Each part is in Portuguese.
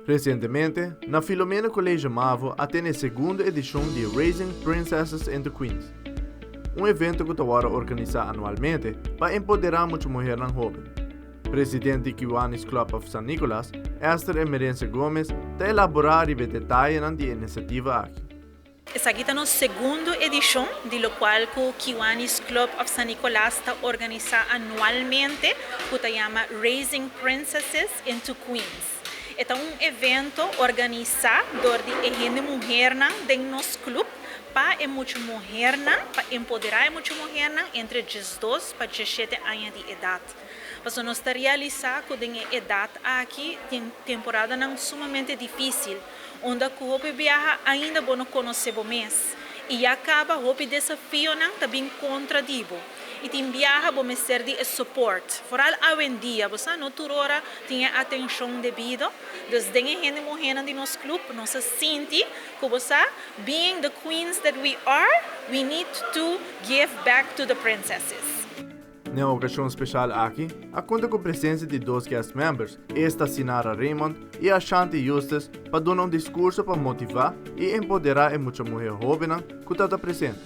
Recentemente, na Filomena Colégio Mavo atende a segunda edição de Raising Princesses into Queens, um evento que está organizado anualmente para empoderar muitas mulheres jovens. Presidente Kiwanis Club of San Nicolás, Esther Emerense Gomes, está elaborando detalhes da iniciativa aqui. Essa aqui é a nossa segunda edição, do qual o Kiwanis Club of San Nicolás está organizando anualmente, que se chama Raising Princesses into Queens. É um evento organizado por a mulher de nosso clube para muitas mulheres, para empoderar muitas mulheres entre 12 para 17 anos de idade. Mas nós estamos realizando que a idade aqui tem temporada sumamente difícil, onde o viaja ainda não conhece o mês e acaba o desafio também contradivo. E tem viaja para ser de suporte. Foral hoje em dia, você não hora tem atenção devida. Desde a gente mulher de nosso clube, nós sente que você, being the queens that we are, we need to give back to the princesses. Na ocasião especial aqui, a conta com a presença de dois guest members, esta Sinara Raymond e a Shanti Justus, para dar discurso para motivar e empoderar a muita mulher jovem que está presente.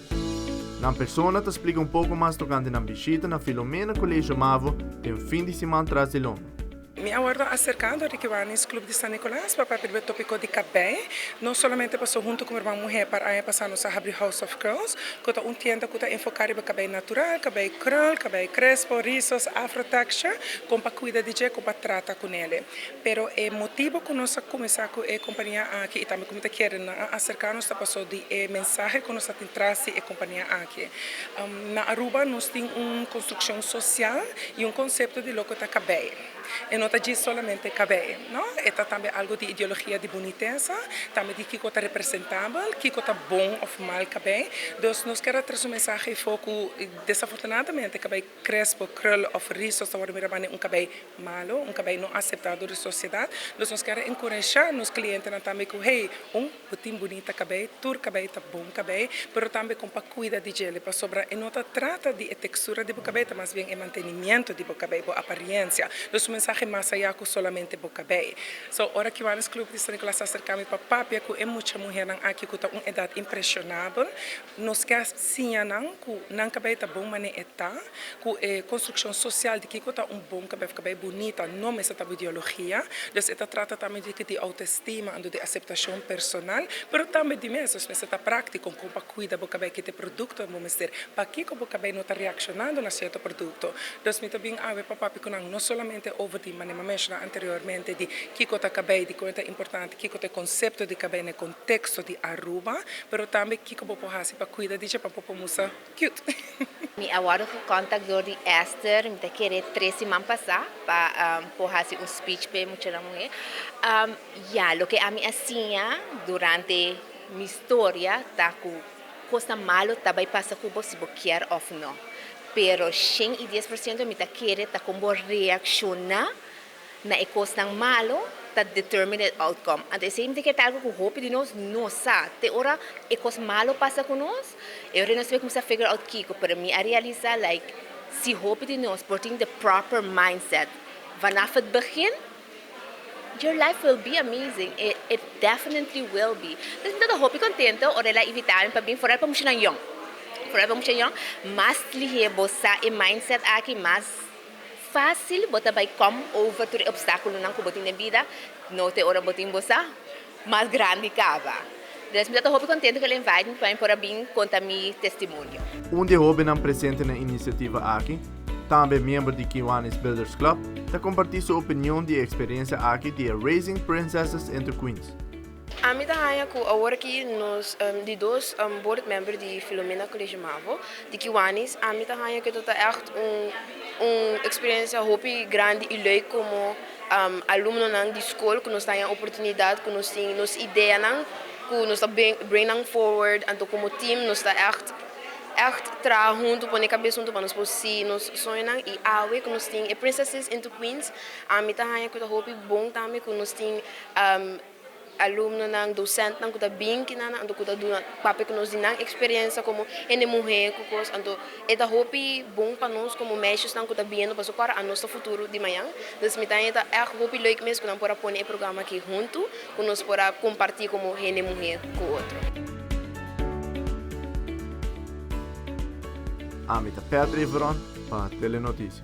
Na persona te explica pouco mais tocante na visita na Filomena Colégio Mavo de fim de semana atrás de Londres. Me aguardo acercando ao Kiwanis Club de San Nicolás para o tópico de cabelo. Não somente passou junto com a irmã mulher para passar no Sahabri House of Girls, que é uma tienda que está enfocada no cabelo natural, cabelo curl, cabelo crespo, rizos, afro texture, com para cuidar de como para tratar com ele. Pero o motivo que nós começamos com a companhia aqui e também como te querem acercar-nos passou de mensagem que nós traz a companhia aqui. Na Aruba nós temos uma construção social e conceito de lo que está cabelo. E não diz solamente cabelo, não? É também algo de ideologia de boniteza, também de que está representável, que está bom ou mal cabelo. Então, nós queremos trazer mensagem foco, desafortunadamente, cabelo crespo, curl ou rizo, está um cabelo malo, cabelo não aceitado da sociedade. Então, nós queremos encorajar os clientes também que, hey, botim bonita cabelo, tur cabelo está bom cabelo, mas também com para cuidar de ele, para sobrar. E não trata de textura de cabelo, mas bem o mantenimento de cabelo, a aparência. Então, mensagem mais allá que solamente o cabelo. So, ora que o Clube de San Nicolás se acerca para papai, que é muita mulher aqui que está uma idade impressionável. Nós quer sim que não cabelo está bom, mas está, que a construção social de que está bom cabelo bonita, não é essa ideologia. Então, trata também de autoestima, de aceitação personal, mas também de mesmo, essa prática como para cuidar do cabelo que é produto, vamos dizer, para que o cabelo não está reaccionando a certo produto. Então, me também para papai que não solamente over di ma mencionava anteriormente di Kiko Takabei, di quanto è importante Kiko te conceito di cabelo nel contesto di Aruba, però também Kiko popo hasi para cuidar di para popo musa cute. Mi award ko contact do di Esther, mi te querer 3 semanas passar para hasi un speech pe mucha na mulher. Ya, lo que a mí hacía durante mi historia ta ku cosa malo tabay pasa kubo si bo quer of no. Pero 100 e 10% me querer tá como reaccionar na coisa malo tá determined outcome. Então sempre que tá algo que hope de nós não sabe. Te ora coisa malo passa com nós. Eu não sei como se figure out kiko para mim a realizar like se hope de nós putting the proper mindset. Vanaf het begin your life will be amazing. It definitely will be. Então eu hope contento ora ela evitar para bem fora para mexer na young. Forever mo siya yung mas lihibo sa mindset aqui mais fácil bota vai come over to the obstáculo nang kubotin na vida no te ora botin bosa mais grande cava. Des me tô contente que ele invite me para bem contar mi testemunho. De jovem presente na iniciativa aqui, também membro de Kiwanis Builders Club, está compartilhando sua opinião de experiência aqui de Raising Princesses into Queens. A mim também que agora que nós de dois board members de Filomena Colégio Mavo, de Kiwanis, a mim também que está echt experiência hopi grande e leuk como aluno de escola que nós temos a oportunidade, que nós temos nos ideia que nós bring forward, então como team nós está echt tra junto pone cabeça junto para nós possível nós sonham e awe que nós temos Princesses into Queens, a mim também que está hopi bom também que nós temos aluno ng docente ng kuta binki na ando kuta do papi que nos dinang experiência como ene mulher kukos ando eta hopi bom para nós como mexes ng kuta bieno para a nosso futuro de manhã das mitanha eta hopi leuk mes que não pora pôr o programa aqui junto com nós para compartilhar como ene mulher com outro. Amita Petri Veron para Telenotícia.